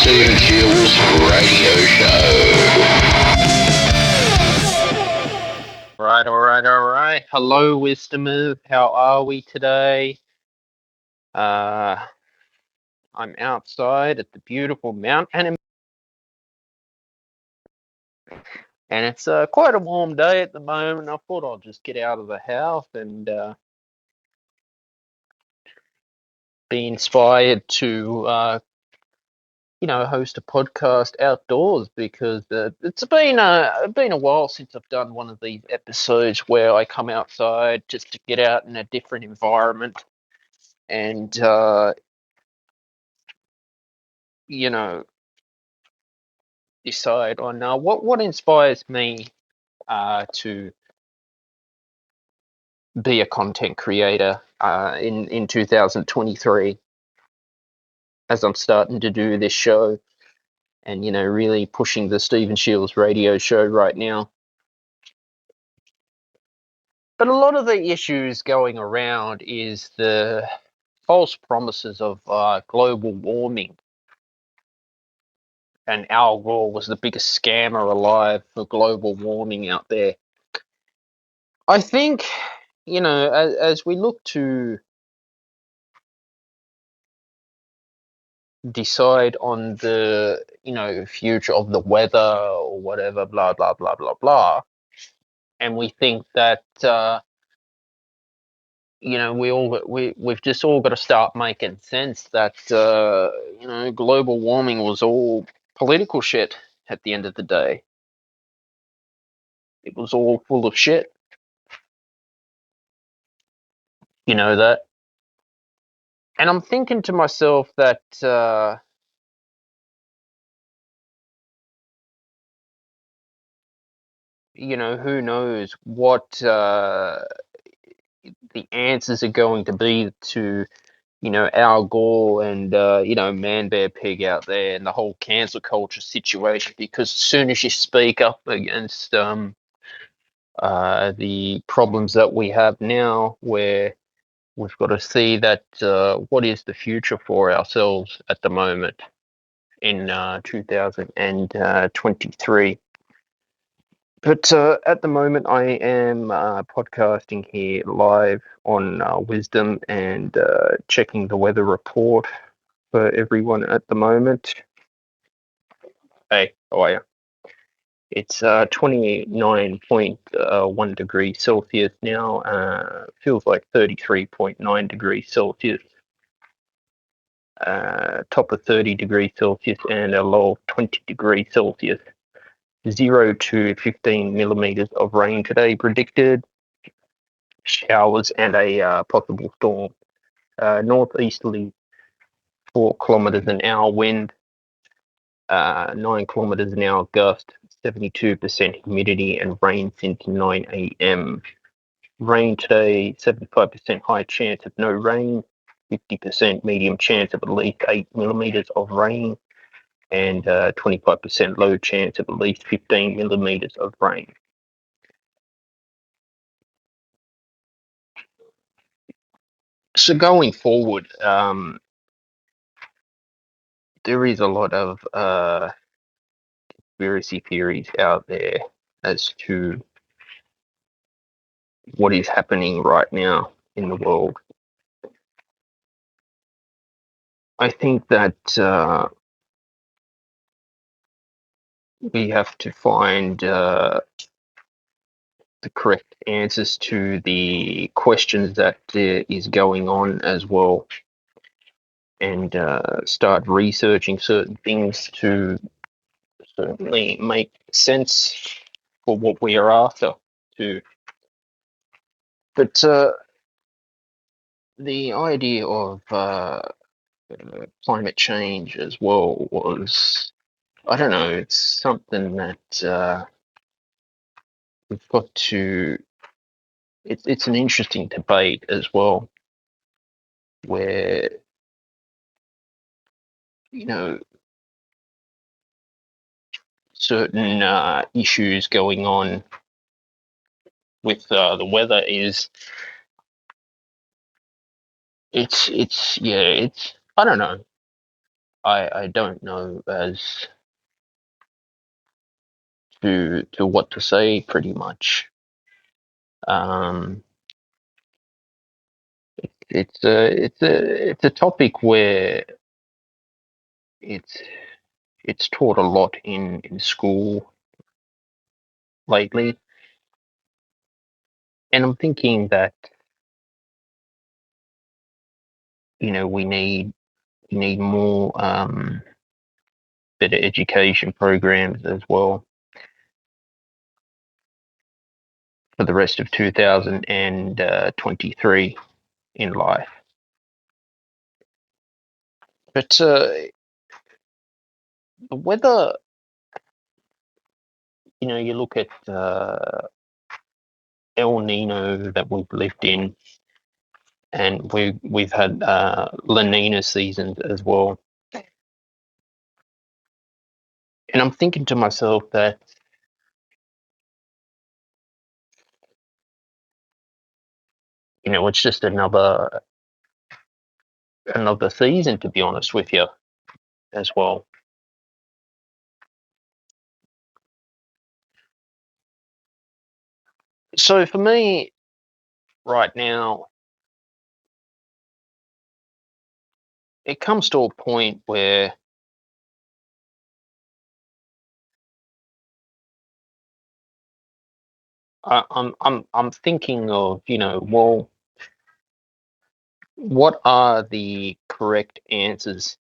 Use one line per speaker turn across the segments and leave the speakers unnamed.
Stephen Shields Radio Show.
All right. Hello, Wisdomers. How are we today? I'm outside at the beautiful Mount Annim, and it's quite a warm day at the moment. I thought I'll just get out of the house and be inspired to host a podcast outdoors, because it's been a while since I've done one of these episodes where I come outside just to get out in a different environment and decide on what inspires me to be a content creator in 2023, as I'm starting to do this show and really pushing the Stephen Shields Radio Show right now. But a lot of the issues going around is the false promises of global warming. And Al Gore was the biggest scammer alive for global warming out there. I think, as we look to decide on the, future of the weather or whatever, blah, blah, blah, blah, blah, and we think that, we've just all got to start making sense that, global warming was all political shit at the end of the day. It was all full of shit. You know that? And I'm thinking to myself that, who knows what the answers are going to be to, Al Gore and, Man Bear Pig out there and the whole cancel culture situation. Because as soon as you speak up against the problems that we have now, where we've got to see that what is the future for ourselves at the moment in 2023. But at the moment, I am podcasting here live on Wisdom and checking the weather report for everyone at the moment. Hey, how are you? It's 29.1 degrees Celsius now. Feels like 33.9 degrees Celsius. Top of 30 degrees Celsius and a low of 20 degrees Celsius. 0 to 15 millimeters of rain today predicted. Showers and a possible storm. Northeasterly 4 kilometers an hour wind. 9 kilometers an hour gust. 72% humidity and rain since 9 a.m. Rain today, 75% high chance of no rain. 50% medium chance of at least 8 millimeters of rain. And 25% low chance of at least 15 millimeters of rain. So going forward, there is a lot of conspiracy theories out there as to what is happening right now in the world. I think that we have to find the correct answers to the questions that is going on as well, and start researching certain things to certainly make sense for what we are after too. But the idea of climate change as well was, I don't know, it's something that we've got to, it's an interesting debate as well, where, certain issues going on with the weather is, it's I don't know. I don't know as to what to say pretty much. It's a topic where it's taught a lot in school lately, and I'm thinking that we need more better education programs as well for the rest of 2023 in life. But whether you look at El Nino that we've lived in, and we've had La Nina seasons as well, and I'm thinking to myself that it's just another season, to be honest with you, as well. So for me, right now, it comes to a point where I'm thinking of, well, what are the correct answers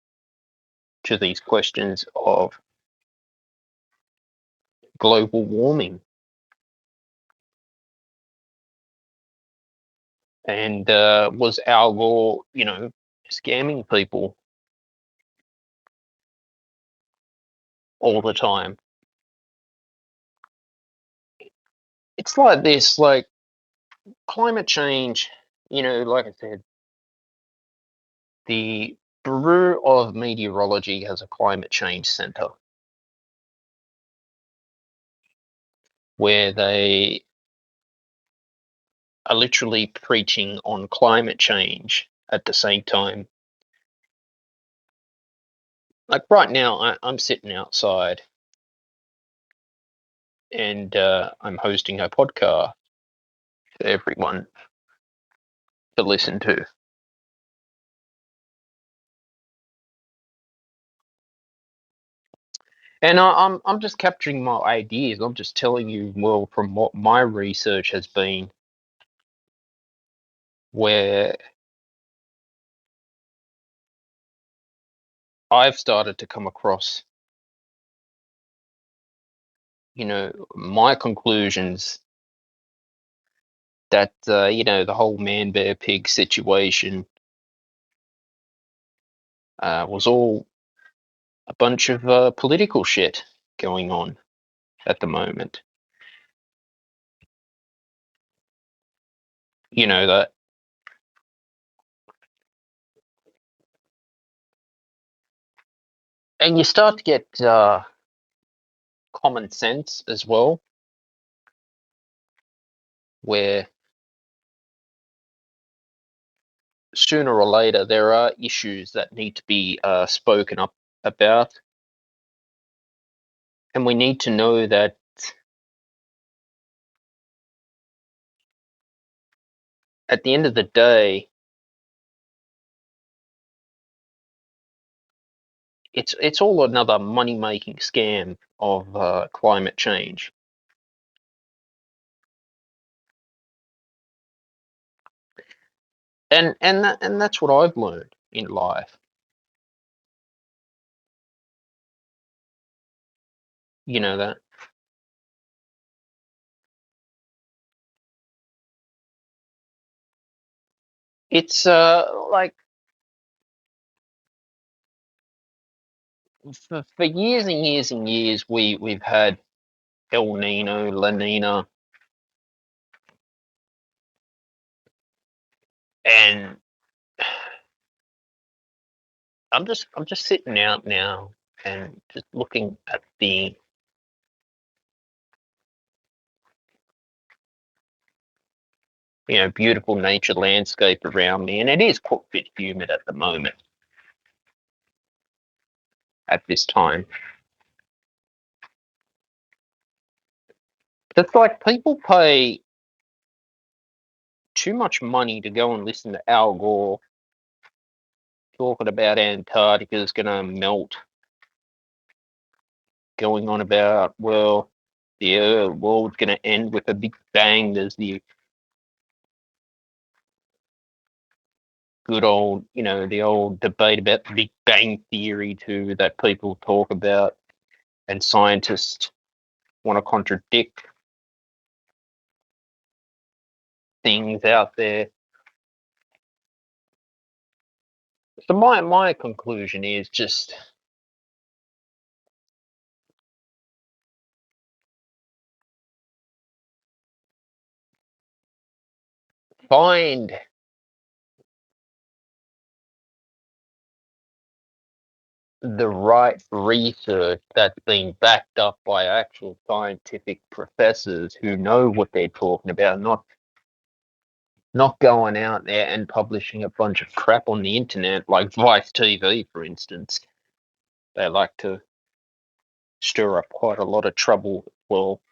to these questions of global warming? And was Al Gore, scamming people all the time? It's like this, like climate change, like I said, the Bureau of Meteorology has a climate change center where they are literally preaching on climate change at the same time. Like right now, I'm sitting outside and I'm hosting a podcast for everyone to listen to. And I'm just capturing my ideas. I'm just telling you, well, from what my research has been, where I've started to come across, my conclusions that the whole man bear pig situation was all a bunch of political shit going on at the moment. That, and you start to get common sense as well, where sooner or later there are issues that need to be spoken up about, and we need to know that at the end of the day, it's all another money making scam of climate change. And that's what I've learned in life. That it's like for years and years and years we've had El Nino, La Nina, and I'm just sitting out now and just looking at the beautiful nature landscape around me, and it is quite a bit humid at the moment. at this time. It's like people pay too much money to go and listen to Al Gore talking about Antarctica is going to melt, going on about, well, the world's going to end with a big bang. There's the good old, the old debate about the Big Bang Theory too that people talk about, and scientists want to contradict things out there. So my conclusion is just find the right research that's been backed up by actual scientific professors who know what they're talking about, not going out there and publishing a bunch of crap on the internet like Vice TV, for instance. They like to stir up quite a lot of trouble. Well,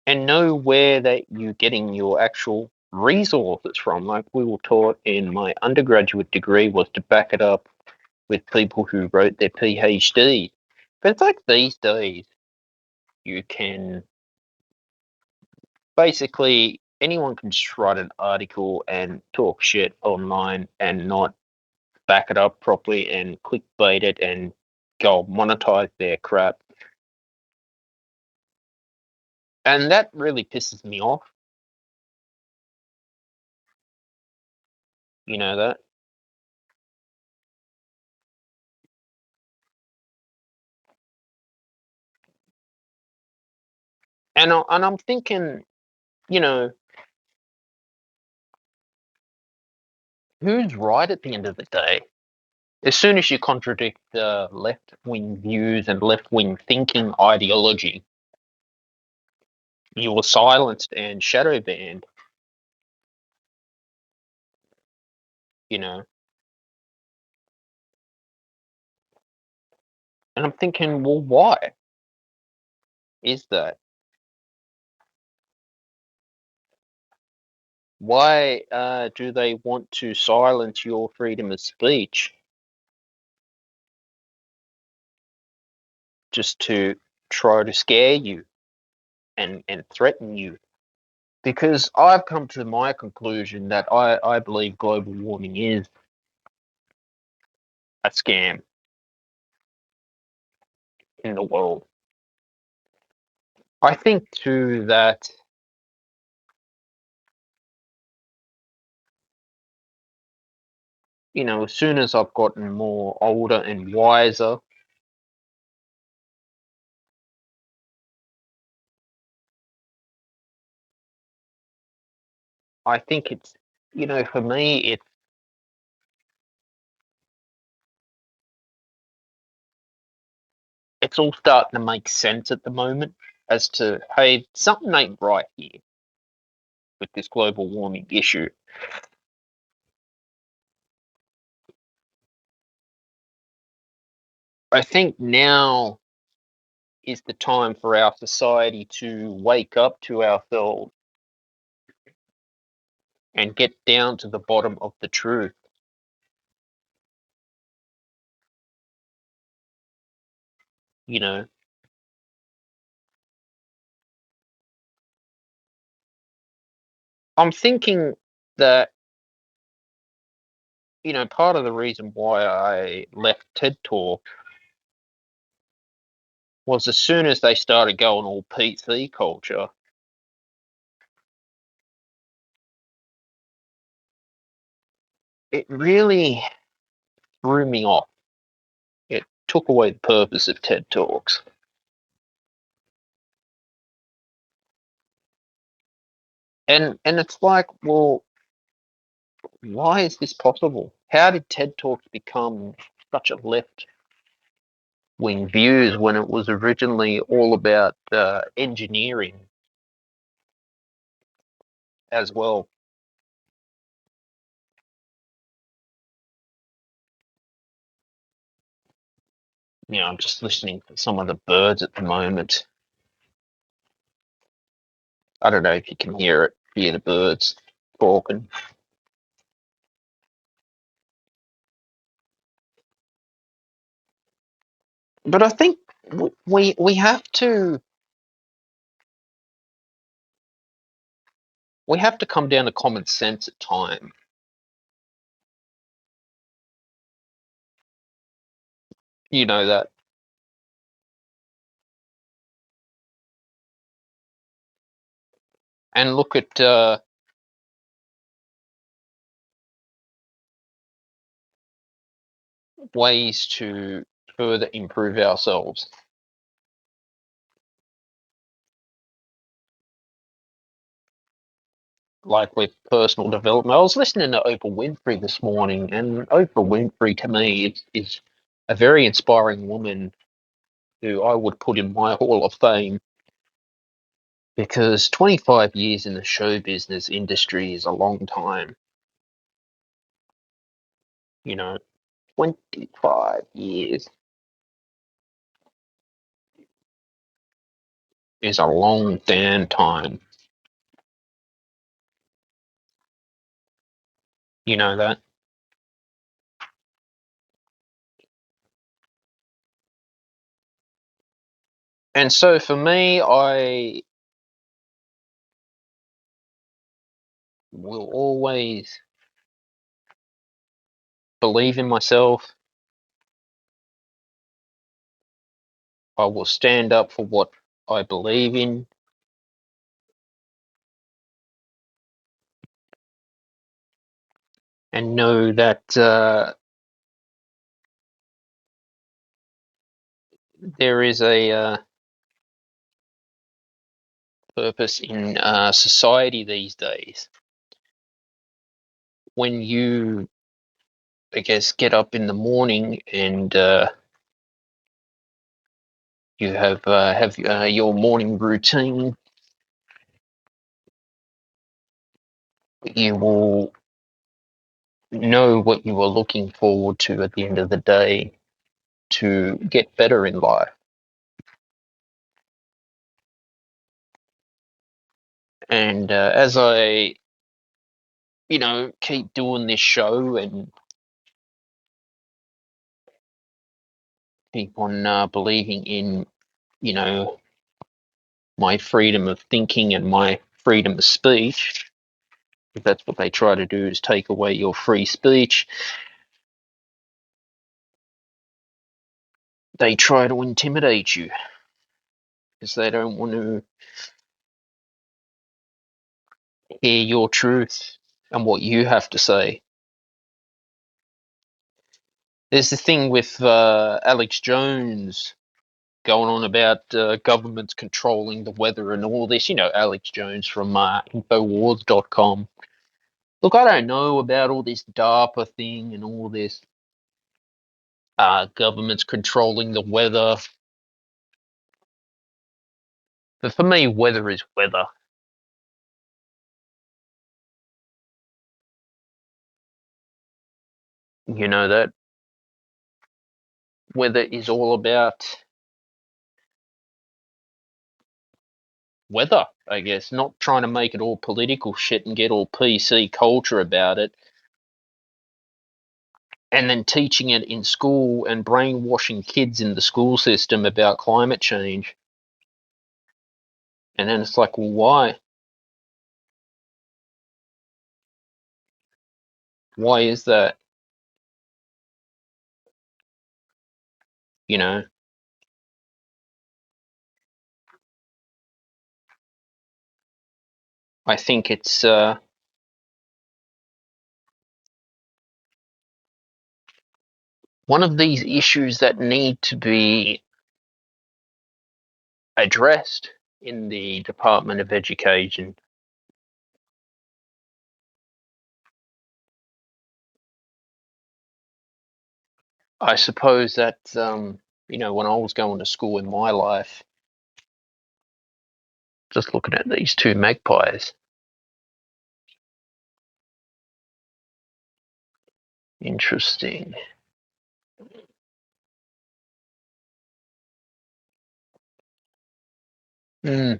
and know where that you're getting your actual resources from. Like we were taught in my undergraduate degree was to back it up with people who wrote their PhD. But it's like these days, you can basically anyone can just write an article and talk shit online and not back it up properly and clickbait it and go monetize their crap. And that really pisses me off. You know that? And I'm thinking, you know, who's right at the end of the day? As soon as you contradict left-wing views and left-wing thinking ideology, you were silenced and shadow banned. You know, and I'm thinking, well, why is that? Why do they want to silence your freedom of speech just to try to scare you and threaten you? Because I've come to my conclusion that I believe global warming is a scam in the world. I think too that as soon as I've gotten more older and wiser, I think it's, for me, it's all starting to make sense at the moment as to, hey, something ain't right here with this global warming issue. I think now is the time for our society to wake up to ourselves and get down to the bottom of the truth. You know, I'm thinking that, part of the reason why I left TED Talk was as soon as they started going all PC culture, it really threw me off. It took away the purpose of TED Talks. And it's like, well, why is this possible? How did TED Talks become such a left wing views when it was originally all about engineering as well? I'm just listening to some of the birds at the moment. I don't know if you can hear the birds talking. But I think we have to come down to common sense at time. You know that. And look at ways to further improve ourselves. Like with personal development. I was listening to Oprah Winfrey this morning, and Oprah Winfrey to me is a very inspiring woman who I would put in my Hall of Fame, because 25 years in the show business industry is a long time. 25 years is a long damn time. You know that? And so for me, I will always believe in myself. I will stand up for what I believe in. And know that there is a purpose in society these days. When you, I guess, get up in the morning and you have your morning routine, you will know what you are looking forward to at the end of the day to get better in life. And as I, keep doing this show and keep on believing in, you know, my freedom of thinking and my freedom of speech, if that's what they try to do, is take away your free speech, they try to intimidate you because they don't want to hear your truth and what you have to say. There's the thing with Alex Jones going on about governments controlling the weather and all this. Alex Jones from Infowars.com. Look, I don't know about all this DARPA thing and all this governments controlling the weather. But for me, weather is weather. You know that weather is all about weather, I guess, not trying to make it all political shit and get all PC culture about it, and then teaching it in school and brainwashing kids in the school system about climate change. And then it's like, well, why? Why is that? You know, I think it's one of these issues that need to be addressed in the Department of Education. I suppose that, when I was going to school in my life, just looking at these two magpies. Interesting. Mm.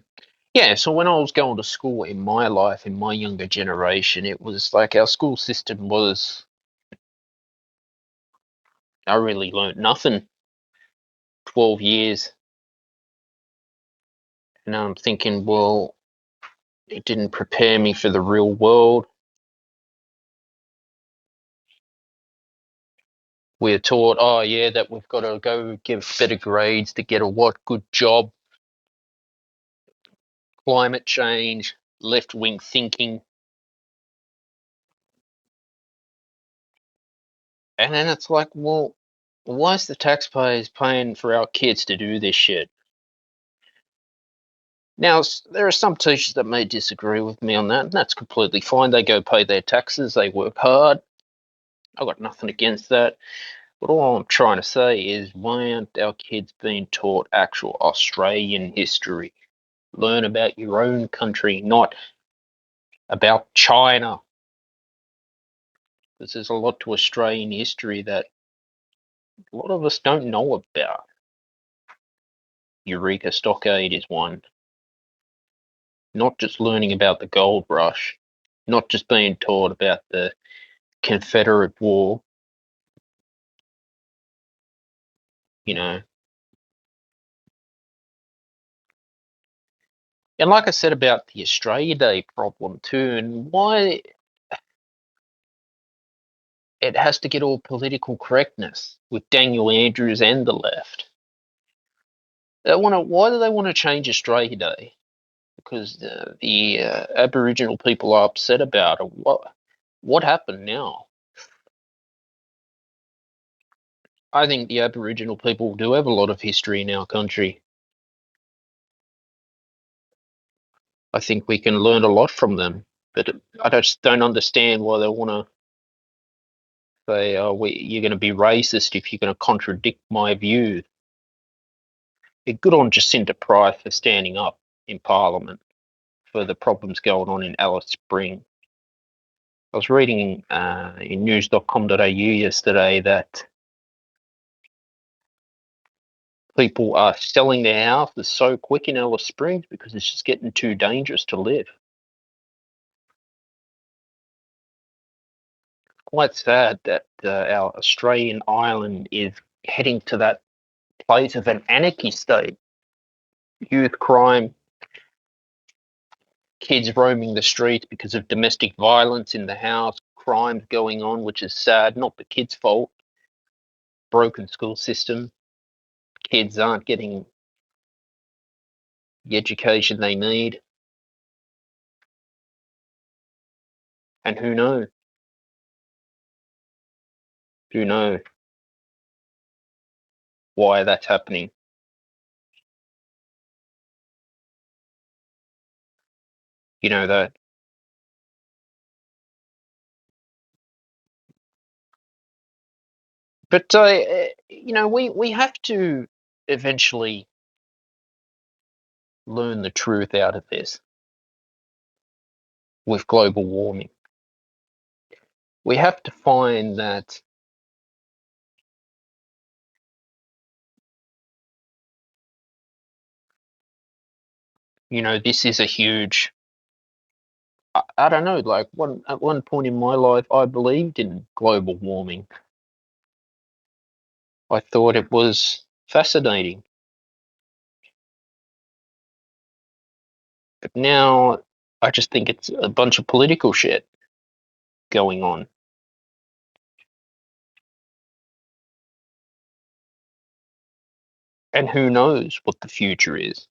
Yeah, so when I was going to school in my life, in my younger generation, it was like our school system was, I really learnt nothing. 12 years. And I'm thinking, well, it didn't prepare me for the real world. We're taught, oh yeah, that we've got to go give better grades to get a what good job, climate change, left wing thinking. And then it's like, well, why is the taxpayers paying for our kids to do this shit? Now, there are some teachers that may disagree with me on that, and that's completely fine. They go pay their taxes, they work hard. I've got nothing against that. But all I'm trying to say is, why aren't our kids being taught actual Australian history? Learn about your own country, not about China. Because there's a lot to Australian history that a lot of us don't know about. Eureka Stockade is one. Not just learning about the gold rush, not just being taught about the Confederate War, you know. And like I said about the Australia Day problem too, and why it has to get all political correctness with Daniel Andrews and the left. Why do they want to change Australia Day? Because the Aboriginal people are upset about it. What happened now? I think the Aboriginal people do have a lot of history in our country. I think we can learn a lot from them, but I just don't understand why they want to say, "Oh, you're going to be racist if you're going to contradict my views." Good on Jacinta Price for standing up in Parliament for the problems going on in Alice Springs. I was reading in news.com.au yesterday that people are selling their houses so quick in Alice Springs because it's just getting too dangerous to live. Quite sad that our Australian island is heading to that place of an anarchy state. Youth crime, kids roaming the streets because of domestic violence in the house, crimes going on, which is sad, not the kids' fault. Broken school system, kids aren't getting the education they need. And who knows? Who knows why that's happening? You know that. But we have to eventually learn the truth out of this with global warming. We have to find that this is a huge. I don't know. Like at one point in my life, I believed in global warming. I thought it was fascinating, but now I just think it's a bunch of political shit going on. And who knows what the future is.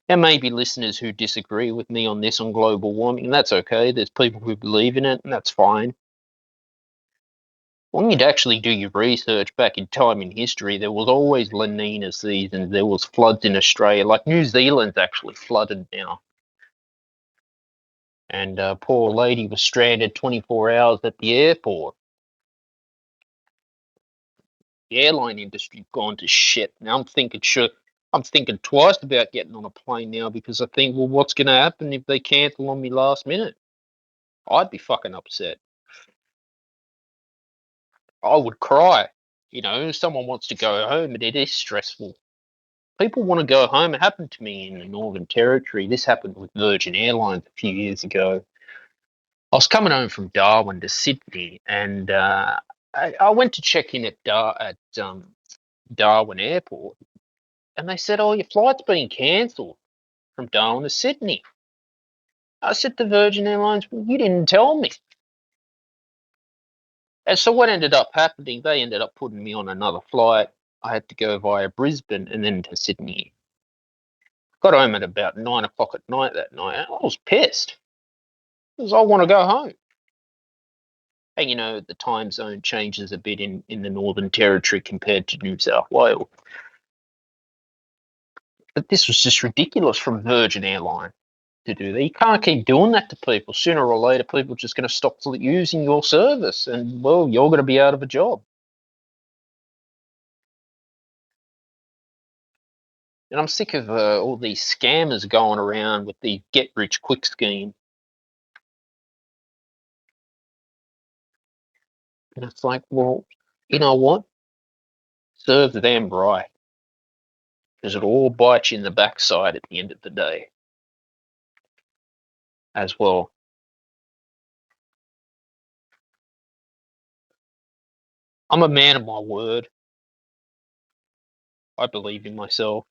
There may be listeners who disagree with me on this on global warming, and that's okay. There's people who believe in it, and that's fine. When you'd actually do your research back in time in history, there was always La Nina seasons, there was floods in Australia. Like New Zealand's actually flooded now. And a poor lady was stranded 24 hours at the airport. The airline industry's gone to shit. Now I'm thinking twice about getting on a plane now because I think, well, what's going to happen if they cancel on me last minute? I'd be fucking upset. I would cry. Someone wants to go home, and it is stressful. People want to go home. It happened to me in the Northern Territory. This happened with Virgin Airlines a few years ago. I was coming home from Darwin to Sydney, and I went to check in at Darwin Airport, and they said, "Oh, your flight's been cancelled from Darwin to Sydney." I said to Virgin Airlines, "Well, you didn't tell me." And so what ended up happening, they ended up putting me on another flight. I had to go via Brisbane and then to Sydney. Got home at about 9 o'clock at night that night. I was pissed because I want to go home. And you know, the time zone changes a bit in the Northern Territory compared to New South Wales. But this was just ridiculous from Virgin Airline to do that. You can't keep doing that to people. Sooner or later, people are just going to stop using your service, and well, you're going to be out of a job. And I'm sick of all these scammers going around with the get-rich-quick scheme. And it's like, well, you know what? Serve them right, because it'll all bite you in the backside at the end of the day as well. I'm a man of my word. I believe in myself.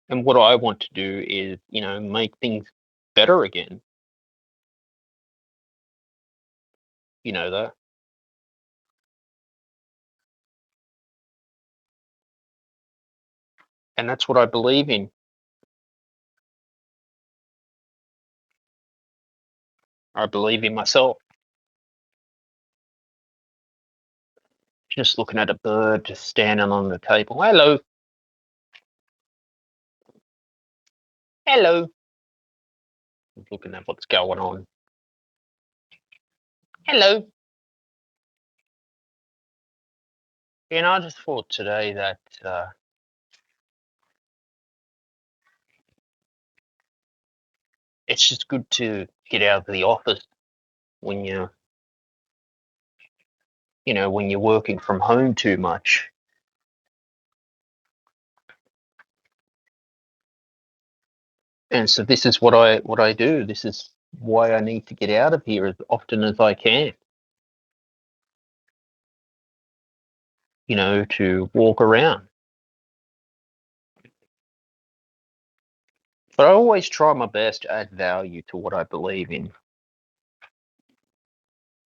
And what I want to do is, you know, make things better again. You know that. And that's what I believe in. I believe in myself. Just looking at a bird just standing on the table. Hello. Hello. Looking at what's going on. Hello. You know, I just thought today that it's just good to get out of the office when when you're working from home too much. And so this is what I do. This is why I need to get out of here as often as I can. You know, to walk around. But I always try my best to add value to what I believe in.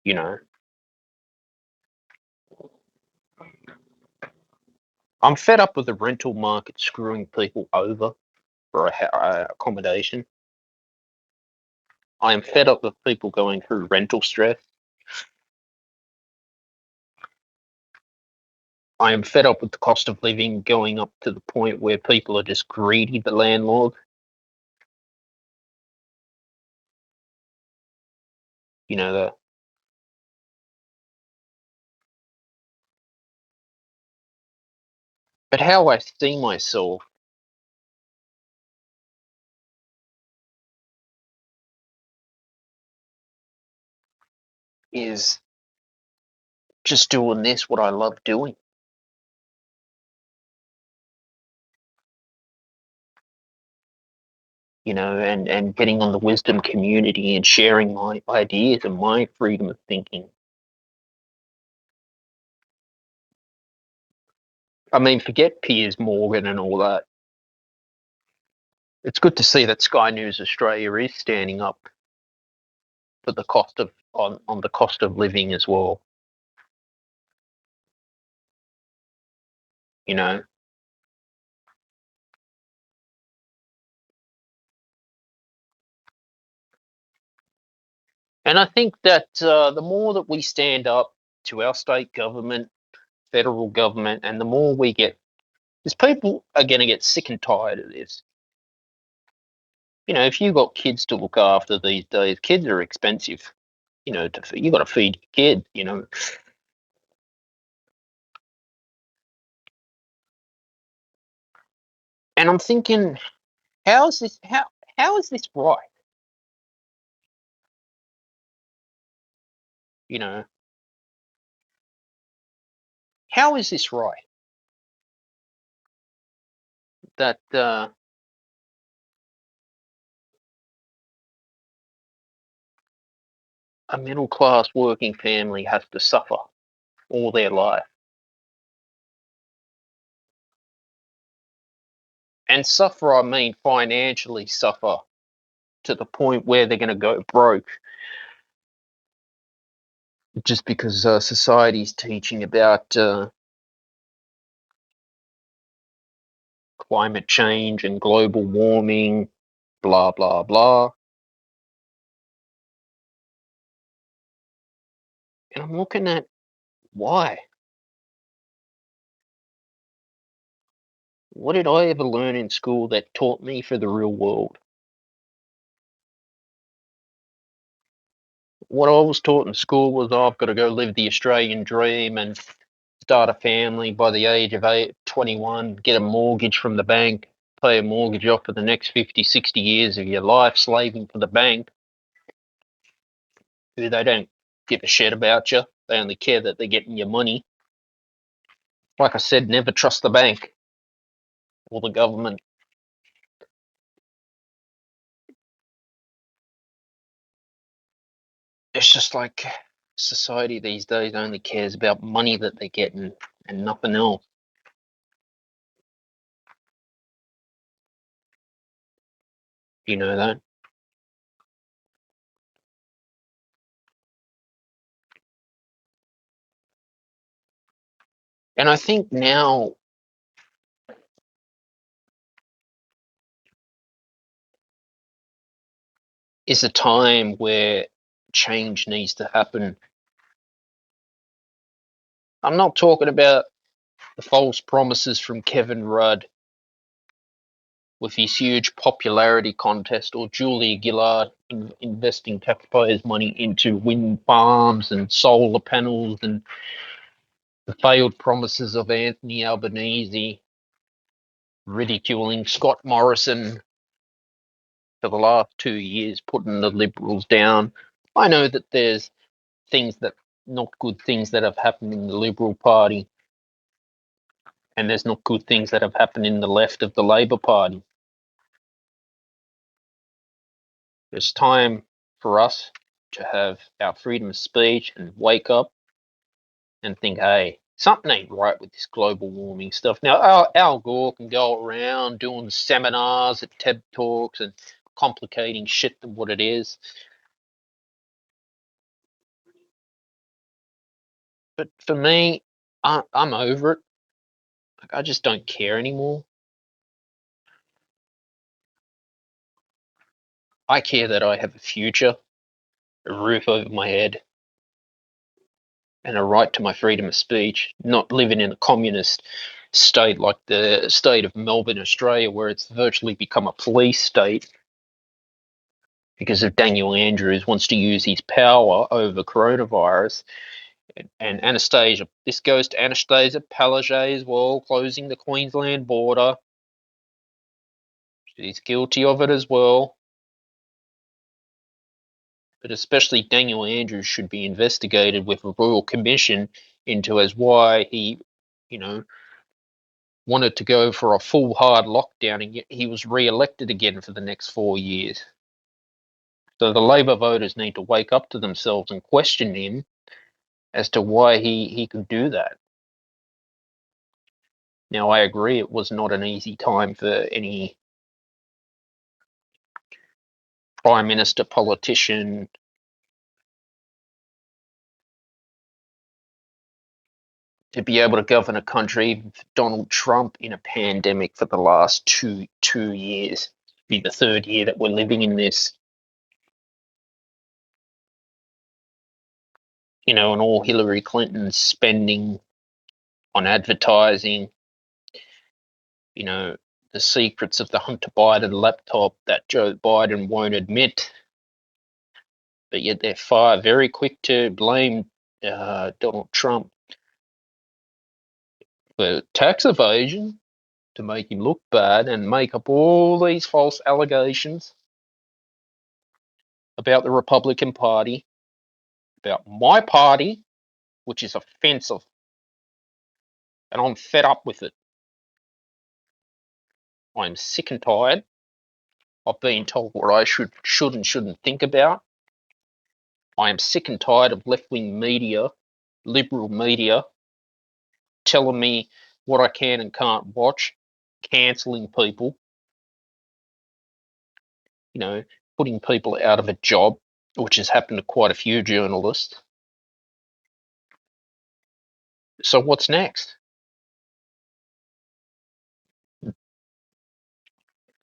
You know, I'm fed up with the rental market screwing people over for accommodation. I am fed up with people going through rental stress. I am fed up with the cost of living going up to the point where people are just greedy, the landlord. You know, but how I see myself is just doing this, what I love doing. You know, and getting on the wisdom community and sharing my ideas and my freedom of thinking. I mean, forget Piers Morgan and all that. It's good to see that Sky News Australia is standing up for the cost of on the cost of living as well. You know, and I think that the more that we stand up to our state government, federal government, and the more we get, because people are going to get sick and tired of this. You know, if you've got kids to look after these days, kids are expensive. You know, you got to feed your kid. You know, and I'm thinking, how is this? How is this right? You know, How is this right? That a middle class working family has to suffer all their life. And suffer, I mean financially suffer to the point where they're going to go broke just because society's teaching about climate change and global warming, blah, blah, blah. And I'm looking at why? What did I ever learn in school that taught me for the real world? What I was taught in school was, oh, I've got to go live the Australian dream and start a family by the age of 21, get a mortgage from the bank, pay a mortgage off for the next 50, 60 years of your life slaving for the bank, who they don't give a shit about you. They only care that they're getting your money. Like I said, never trust the bank or the government. It's just like society these days only cares about money that they're getting and nothing else. You know that? And I think now is a time where change needs to happen. I'm not talking about the false promises from Kevin Rudd with his huge popularity contest, or Julia Gillard investing taxpayers' money into wind farms and solar panels, and the failed promises of Anthony Albanese ridiculing Scott Morrison for the last 2 years, putting the Liberals down. I know that there's things that not good things that have happened in the Liberal Party, and there's not good things that have happened in the left of the Labor Party. It's time for us to have our freedom of speech and wake up and think, hey, something ain't right with this global warming stuff. Now, Al Gore can go around doing seminars at TED Talks and complicating shit than what it is. But for me, I'm over it. Like, I just don't care anymore. I care that I have a future, a roof over my head, and a right to my freedom of speech, not living in a communist state like the state of Melbourne, Australia, where it's virtually become a police state because of Daniel Andrews wants to use his power over coronavirus. And Anastasia, this goes to Anastasia Palaszczuk as well, closing the Queensland border. She's guilty of it as well. But especially Daniel Andrews should be investigated with a royal commission into as why he, you know, wanted to go for a full hard lockdown, and yet he was re-elected again for the next 4 years. So the Labor voters need to wake up to themselves and question him as to why he could do that. Now, I agree it was not an easy time for any prime minister, politician, to be able to govern a country. Donald Trump in a pandemic for the last two years, be the third year that we're living in this. And all Hillary Clinton's spending on advertising, the secrets of the Hunter Biden laptop that Joe Biden won't admit, but yet they're very quick to blame Donald Trump for tax evasion to make him look bad and make up all these false allegations about the Republican Party, about my party, which is offensive. and I'm fed up with it. I'm sick and tired of being told what I should and shouldn't think about. I am sick and tired of left-wing media, liberal media, telling me what I can and can't watch, cancelling people, putting people out of a job, which has happened to quite a few journalists. So what's next? And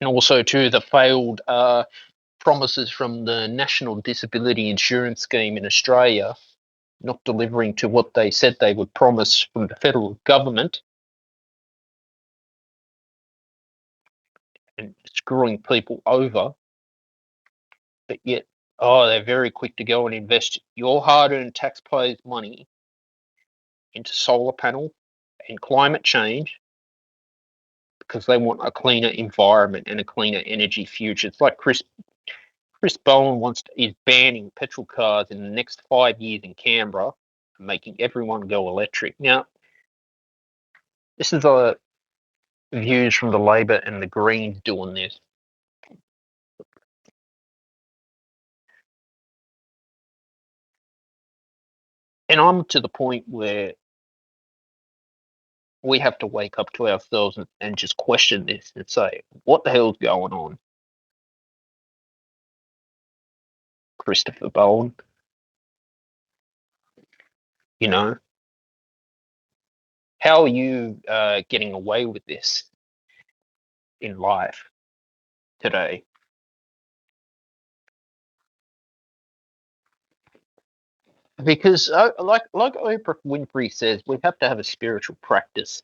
also, too, the failed promises from the National Disability Insurance Scheme in Australia, not delivering to what they said they would promise from the federal government, and screwing people over. But yet, they're very quick to go and invest your hard-earned taxpayers' money into solar panel and climate change because they want a cleaner environment and a cleaner energy future. It's like Chris Bowen is banning petrol cars in the next 5 years in Canberra, making everyone go electric. Now, this is the views from the Labor and the Greens doing this. And I'm to the point where we have to wake up to ourselves and just question this and say, what the hell's going on? Christopher Bowen, how are you getting away with this in life today? Because like Oprah Winfrey says, we have to have a spiritual practice.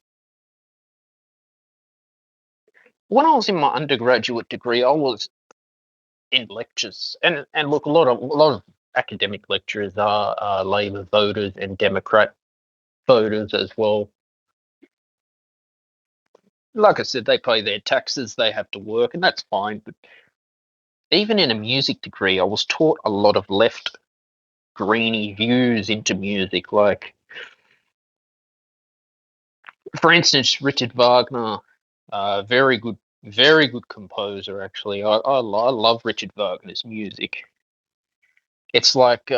When I was in my undergraduate degree, I was in lectures, and look, a lot of academic lecturers are Labor voters and Democrat voters as well. Like I said, they pay their taxes, they have to work, and that's fine. But even in a music degree, I was taught a lot of left greeny views into music. Like, for instance, Richard Wagner, very good composer. Actually, I love Richard Wagner's music. It's like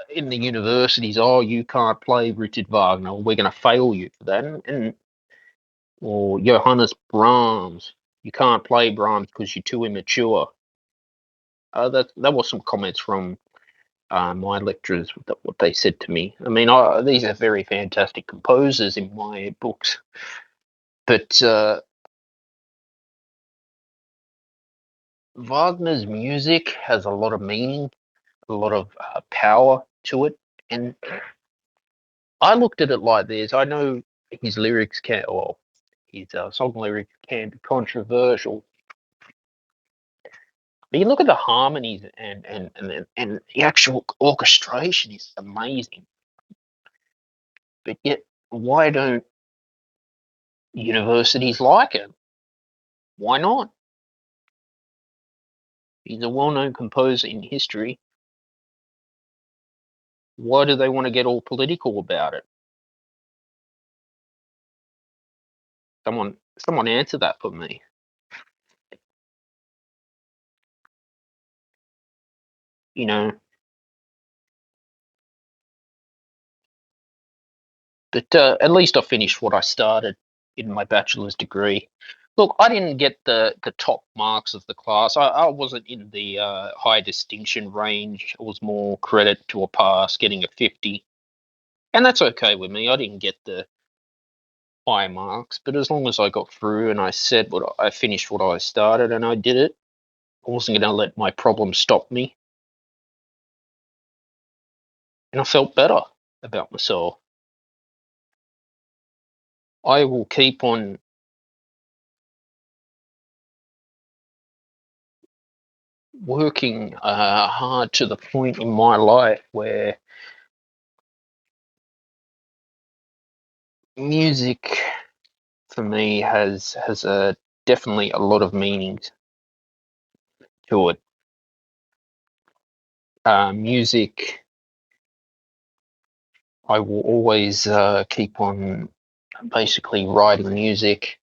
in the universities, you can't play Richard Wagner, we're going to fail you for that. Or Johannes Brahms, you can't play Brahms because you're too immature. That was some comments from my lecturers, what they said to me. I mean, these are very fantastic composers in my books, but Wagner's music has a lot of meaning, a lot of power to it, and I looked at it like this. I know his lyrics his song lyrics can be controversial, but you look at the harmonies and the actual orchestration is amazing. But yet, why don't universities like it? Why not? He's a well-known composer in history. Why do they want to get all political about it? Someone answer that for me. You know, but at least I finished what I started in my bachelor's degree. Look, I didn't get the top marks of the class. I wasn't in the high distinction range. It was more credit to a pass, getting a 50. And that's okay with me. I didn't get the high marks, but as long as I got through and I finished what I started and I did it, I wasn't going to let my problem stop me. And I felt better about myself. I will keep on working hard to the point in my life where music for me has definitely a lot of meanings to it. Music, I will always keep on basically writing music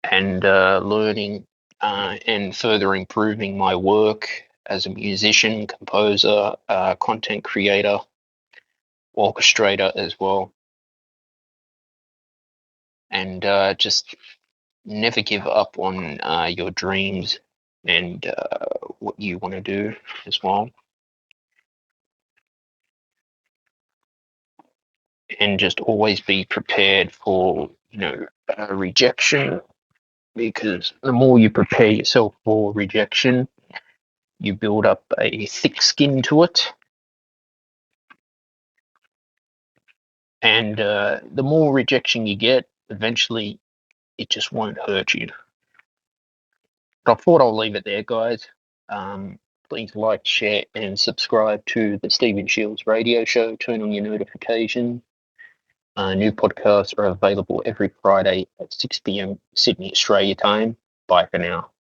and learning and further improving my work as a musician, composer, content creator, orchestrator as well. And just never give up on your dreams and what you want to do as well. And just always be prepared for, rejection, because the more you prepare yourself for rejection, you build up a thick skin to it. And the more rejection you get, eventually it just won't hurt you. But I thought I'll leave it there, guys. Please like, share, and subscribe to the Stephen Shields radio show. Turn on your notifications. New podcasts are available every Friday at 6 p.m. Sydney, Australia time. Bye for now.